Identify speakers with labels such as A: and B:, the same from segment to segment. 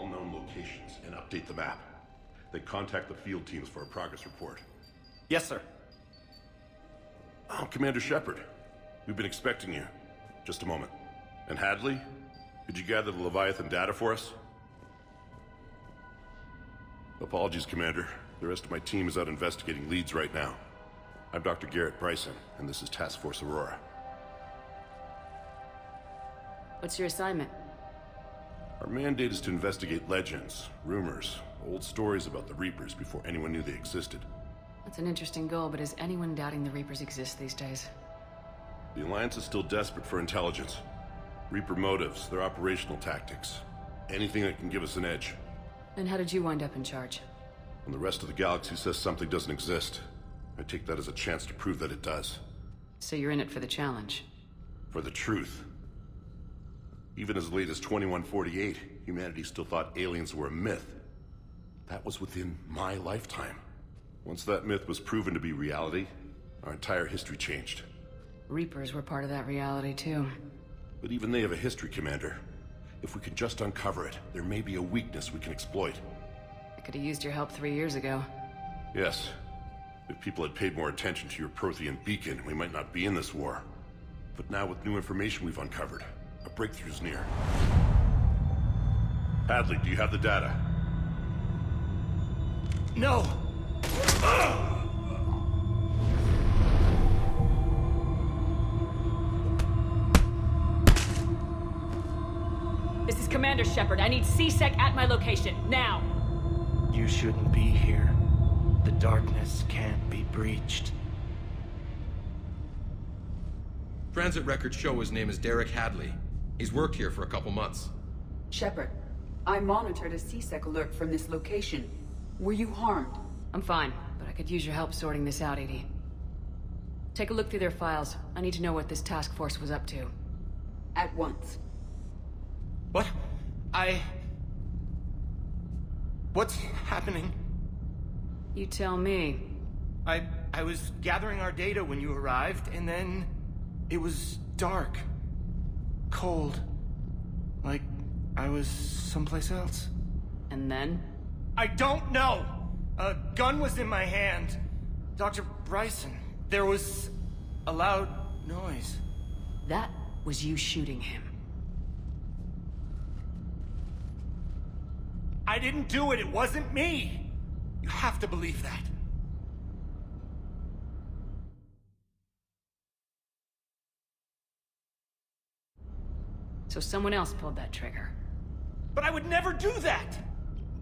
A: all known locations and update the map. Then contact the field teams for a progress report.
B: Yes, sir.
A: Oh, Commander Shepard. We've been expecting you. Just a moment. And Hadley? Could you gather the Leviathan data for us? Apologies, Commander. The rest of my team is out investigating leads right now. I'm Dr. Garrett Brayson, and this is Task Force Aurora.
C: What's your assignment?
A: Our mandate is to investigate legends, rumors, old stories about the Reapers before anyone knew they existed.
C: That's an interesting goal, but is anyone doubting the Reapers exist these days?
A: The Alliance is still desperate for intelligence. Reaper motives, their operational tactics. Anything that can give us an edge.
C: Then how did you wind up in charge?
A: When the rest of the galaxy says something doesn't exist, I take that as a chance to prove that it does.
C: So you're in it for the challenge?
A: For the truth. Even as late as 2148, humanity still thought aliens were a myth. That was within my lifetime. Once that myth was proven to be reality, our entire history changed.
C: Reapers were part of that reality, too.
A: But even they have a history, Commander. If we can just uncover it, there may be a weakness we can exploit.
C: I could have used your help 3 years ago.
A: Yes. If people had paid more attention to your Prothean beacon, we might not be in this war. But now with new information we've uncovered, a breakthrough's near. Hadley, do you have the data?
B: No!
C: This is Commander Shepard. I need C-Sec at my location, now!
B: You shouldn't be here. The darkness can't be breached.
D: Transit records show his name is Derek Hadley. He's worked here for a couple months.
E: Shepard, I monitored a C-Sec alert from this location. Were you harmed?
C: I'm fine, but I could use your help sorting this out, Edie. Take a look through their files. I need to know what this task force was up to.
E: At once.
B: What? What's happening?
C: You tell me.
B: I was gathering our data when you arrived, and then it was dark. Cold. Like I was someplace else.
C: And then?
B: I don't know! A gun was in my hand. Dr. Brayson. There was a loud noise.
C: That was you shooting him.
B: I didn't do it. It wasn't me. You have to believe that.
C: So someone else pulled that trigger.
B: But I would never do that!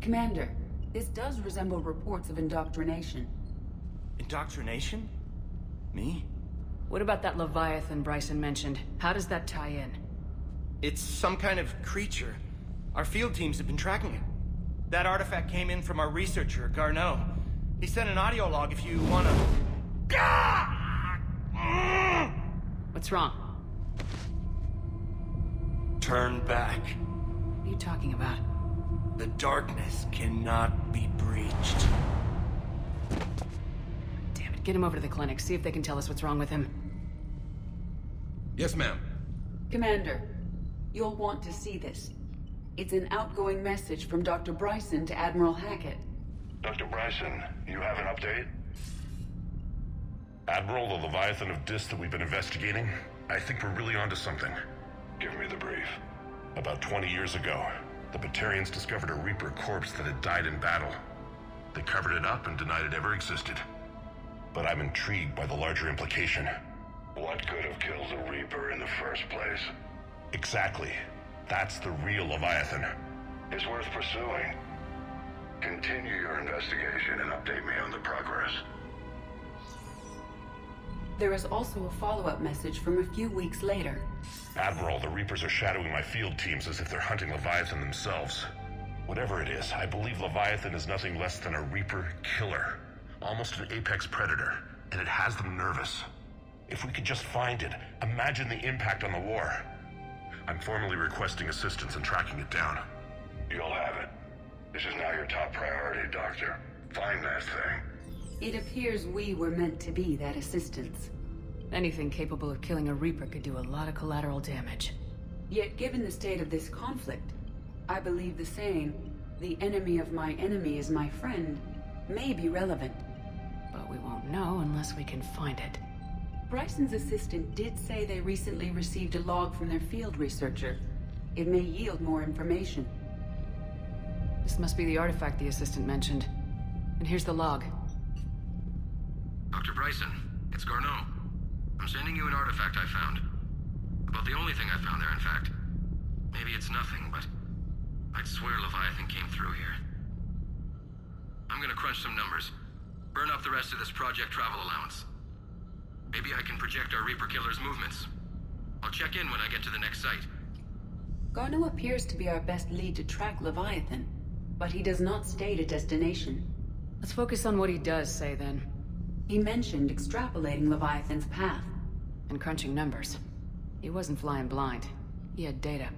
E: Commander, this does resemble reports of indoctrination.
B: Indoctrination? Me?
C: What about that Leviathan Brayson mentioned? How does that tie in?
B: It's some kind of creature. Our field teams have been tracking it. That artifact came in from our researcher, Garneau. He sent an audio log if you wanna...
C: What's wrong?
B: Turn back.
C: What are you talking about?
B: The darkness cannot be breached.
C: Damn it, get him over to the clinic. See if they can tell us what's wrong with him.
D: Yes, ma'am.
E: Commander, you'll want to see this. It's an outgoing message from Dr. Brayson to Admiral Hackett.
A: Dr. Brayson, you have an update? Admiral, the Leviathan of Dis that we've been investigating, I think we're really onto something. Give me the brief. About 20 years ago, the Batarians discovered a Reaper corpse that had died in battle. They covered it up and denied it ever existed. But I'm intrigued by the larger implication. What could have killed the Reaper in the first place? Exactly. That's the real Leviathan. It's worth pursuing. Continue your investigation and update me on the progress.
E: There is also a follow-up message from a few weeks later.
A: Admiral, the Reapers are shadowing my field teams as if they're hunting Leviathan themselves. Whatever it is, I believe Leviathan is nothing less than a Reaper killer. Almost an apex predator, and it has them nervous. If we could just find it, imagine the impact on the war. I'm formally requesting assistance in tracking it down. You'll have it. This is now your top priority, Doctor. Find that thing.
E: It appears we were meant to be that assistance.
C: Anything capable of killing a Reaper could do a lot of collateral damage.
E: Yet given the state of this conflict, I believe the saying, "The enemy of my enemy is my friend," may be relevant.
C: But we won't know unless we can find it.
E: Bryson's assistant did say they recently received a log from their field researcher. It may yield more information.
C: This must be the artifact the assistant mentioned. And here's the log.
D: Dr. Brayson, it's Garneau. I'm sending you an artifact I found. About the only thing I found there, in fact. Maybe it's nothing, but I'd swear Leviathan came through here. I'm gonna crunch some numbers. Burn up the rest of this project travel allowance. Maybe I can project our Reaper Killer's movements. I'll check in when I get to the next site.
E: Garneau appears to be our best lead to track Leviathan, but he does not state a destination.
C: Let's focus on what he does say, then.
E: He mentioned extrapolating Leviathan's path.
C: And crunching numbers. He wasn't flying blind. He had data.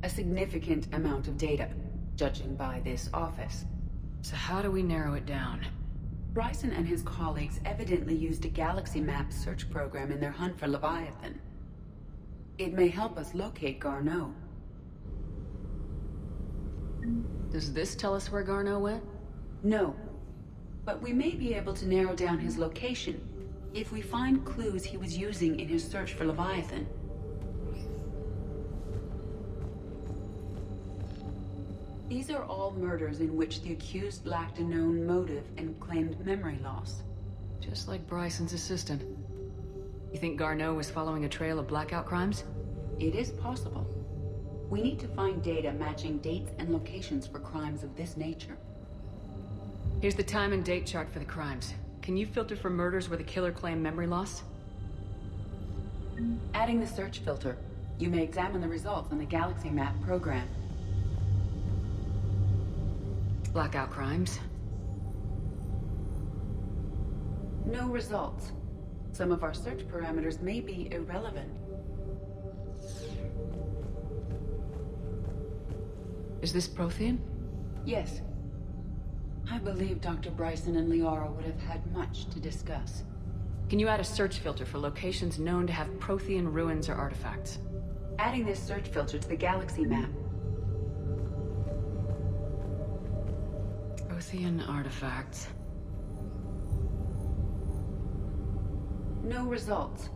E: A significant amount of data, judging by this office.
C: So how do we narrow it down?
E: Brayson and his colleagues evidently used a galaxy map search program in their hunt for Leviathan. It may help us locate Garneau.
C: Does this tell us where Garneau went?
E: No, but we may be able to narrow down his location if we find clues he was using in his search for Leviathan. These are all murders in which the accused lacked a known motive and claimed memory loss.
C: Just like Bryson's assistant. You think Garneau was following a trail of blackout crimes?
E: It is possible. We need to find data matching dates and locations for crimes of this nature.
C: Here's the time and date chart for the crimes. Can you filter for murders where the killer claimed memory loss?
E: Adding the search filter, you may examine the results on the Galaxy Map program.
C: Blackout crimes.
E: No results. Some of our search parameters may be irrelevant.
C: Is this Prothean?
E: Yes. I believe Dr. Brayson and Liara would have had much to discuss.
C: Can you add a search filter for locations known to have Prothean ruins or artifacts?
E: Adding this search filter to the Galaxy Map.
C: Prothean artifacts.
E: No results.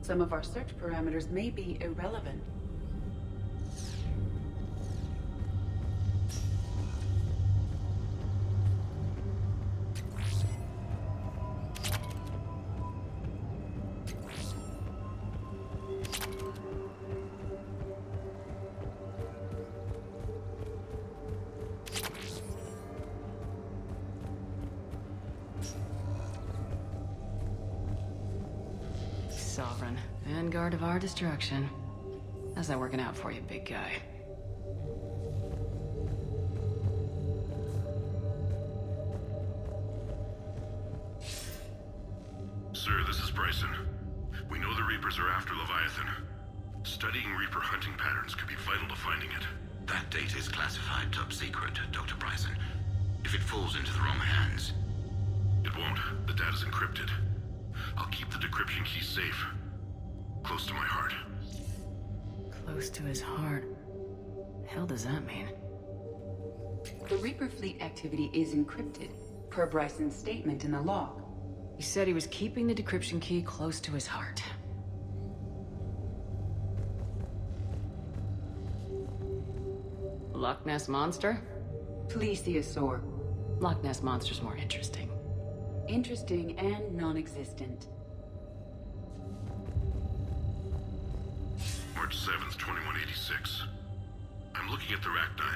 E: Some of our search parameters may be irrelevant.
C: Sovereign. Vanguard of our destruction. How's that working out for you, big guy?
A: Sir, this is Brayson. We know the Reapers are after Leviathan. Studying Reaper hunting patterns could be vital to finding it.
F: That data is classified top secret, Dr. Brayson. If it falls into the wrong hands...
A: It won't. The data's encrypted. I'll keep the decryption key safe. Close to my heart.
C: Close to his heart. The hell does that mean?
E: The Reaper fleet activity is encrypted, per Bryson's statement in the log.
C: He said he was keeping the decryption key close to his heart. Loch Ness Monster?
E: Plesiosaur.
C: Loch Ness Monster's more interesting.
E: Interesting and non-existent.
A: March 7th, 2186. I'm looking at the Rachni.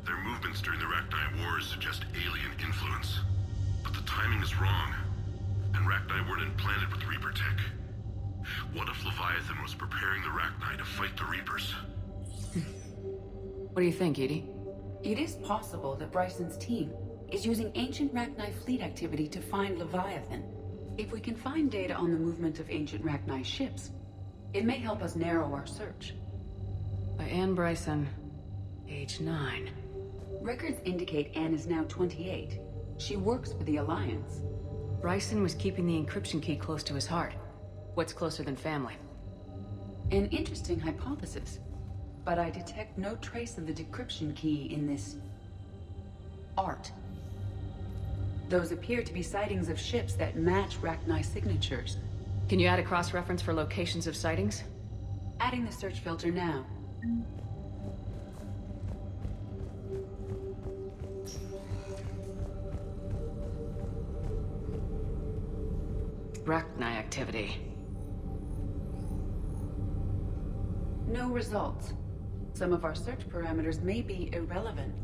A: Their movements during the Rachni Wars suggest alien influence. But the timing is wrong, and Rachni weren't implanted with Reaper tech. What if Leviathan was preparing the Rachni to fight the Reapers?
C: What do you think, Edie?
E: It is possible that Bryson's team is using ancient Rachni fleet activity to find Leviathan. If we can find data on the movement of ancient Rachni ships, it may help us narrow our search.
C: By Anne Brayson, age 9.
E: Records indicate Anne is now 28. She works for the Alliance.
C: Brayson was keeping the encryption key close to his heart. What's closer than family?
E: An interesting hypothesis. but I detect no trace of the decryption key in this art. Those appear to be sightings of ships that match Rachni signatures.
C: Can you add a cross-reference for locations of sightings?
E: Adding the search filter now.
C: Rachni activity.
E: No results. Some of our search parameters may be irrelevant.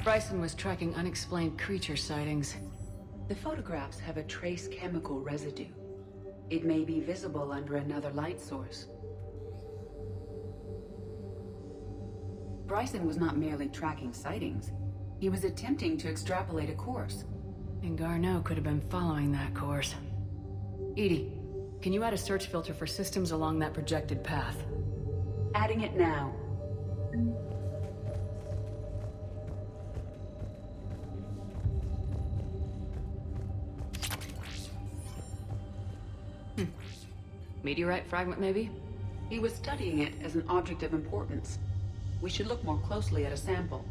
C: Brayson was tracking unexplained creature sightings.
E: The photographs have a trace chemical residue. It may be visible under another light source. Brayson was not merely tracking sightings. He was attempting to extrapolate a course.
C: And Garneau could have been following that course. EDI, can you add a search filter for systems along that projected path?
E: Adding it now.
C: Meteorite fragment, maybe?
E: He was studying it as an object of importance. We should look more closely at a sample.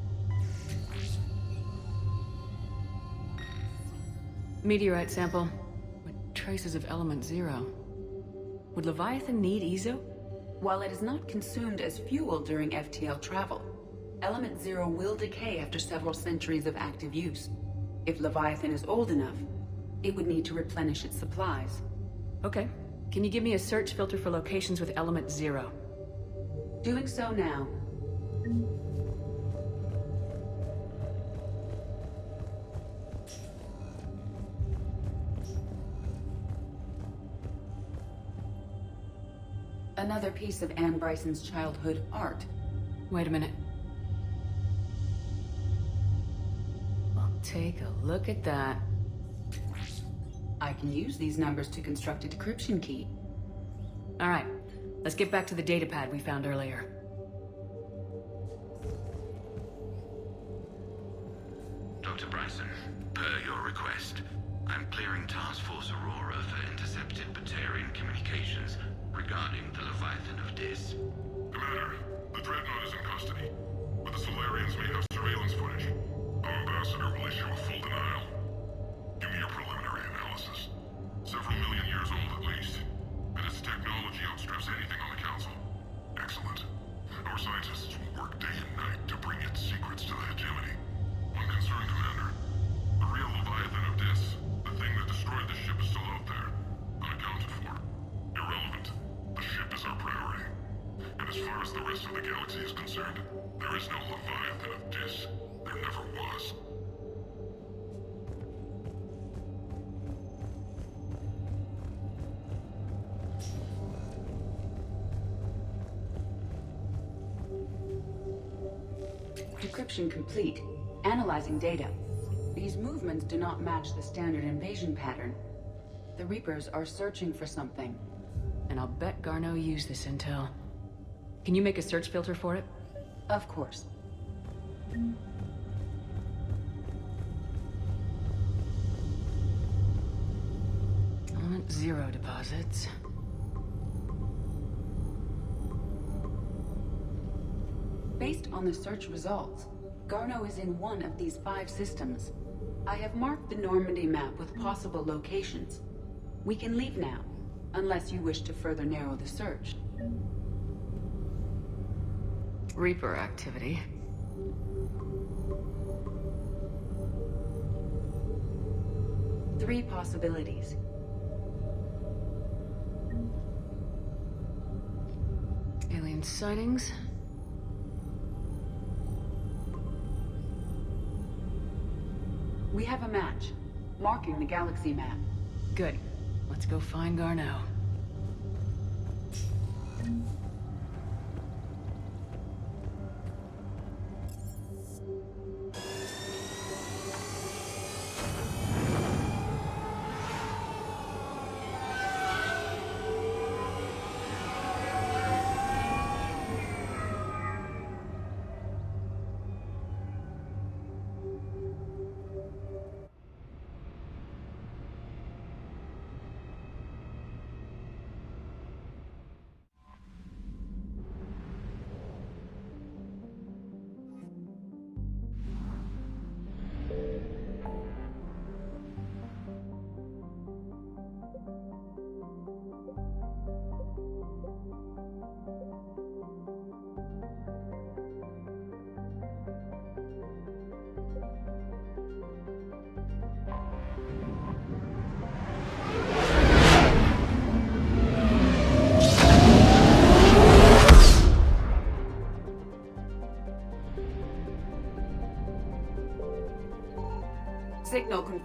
C: Meteorite sample with traces of element 0. Would Leviathan need EZO?
E: While it is not consumed as fuel during FTL travel, element 0 will decay after several centuries of active use. If Leviathan is old enough, it would need to replenish its supplies.
C: Okay. Can you give me a search filter for locations with element 0?
E: Doing so now. Another piece of Anne Bryson's childhood art.
C: Wait a minute. Well, take a look at that.
E: I can use these numbers to construct a decryption key.
C: All right, let's get back to the datapad we found earlier.
F: Dr. Brayson, per your request, I'm clearing Task Force Aurora for intercepted Batarian communications regarding the Leviathan of Dis.
A: Commander, the Dreadnought is in custody, but the Solarians may have surveillance footage. Our ambassador will issue a full denial. Give me your preliminary analysis. Several million years old at least, and its technology outstrips anything on the Council. Excellent. Our scientists will work day and night to bring its secrets to the hegemony. One concern, Commander. The real Leviathan of Dis, the thing that destroyed the ship, is still out there, unaccounted for. Irrelevant. The ship is our priority. And as far as the rest of the galaxy is concerned, there is no Leviathan of Dis. There never was.
E: Decryption complete. Analyzing data. These movements do not match the standard invasion pattern. The Reapers are searching for something.
C: And I'll bet Garneau used this intel. Can you make a search filter for it?
E: Of course.
C: Element 0 deposits.
E: Based on the search results, Garneau is in one of these 5 systems. I have marked the Normandy map with possible locations. We can leave now, unless you wish to further narrow the search.
C: Reaper activity.
E: Three possibilities.
C: Alien sightings.
E: We have a match, marking the galaxy map.
C: Good. Let's go find Garneau.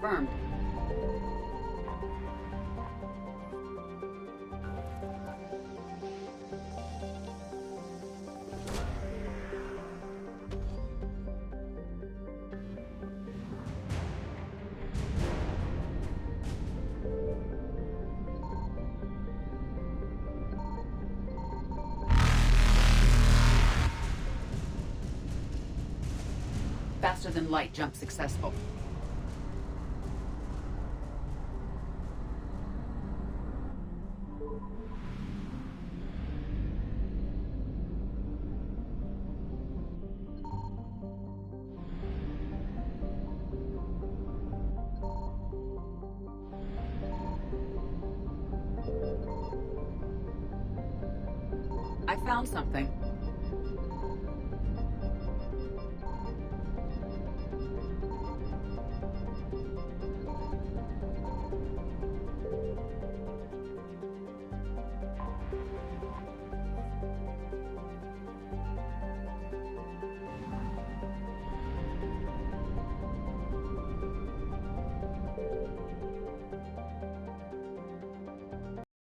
E: confirmed. Faster than light jump successful. I found something.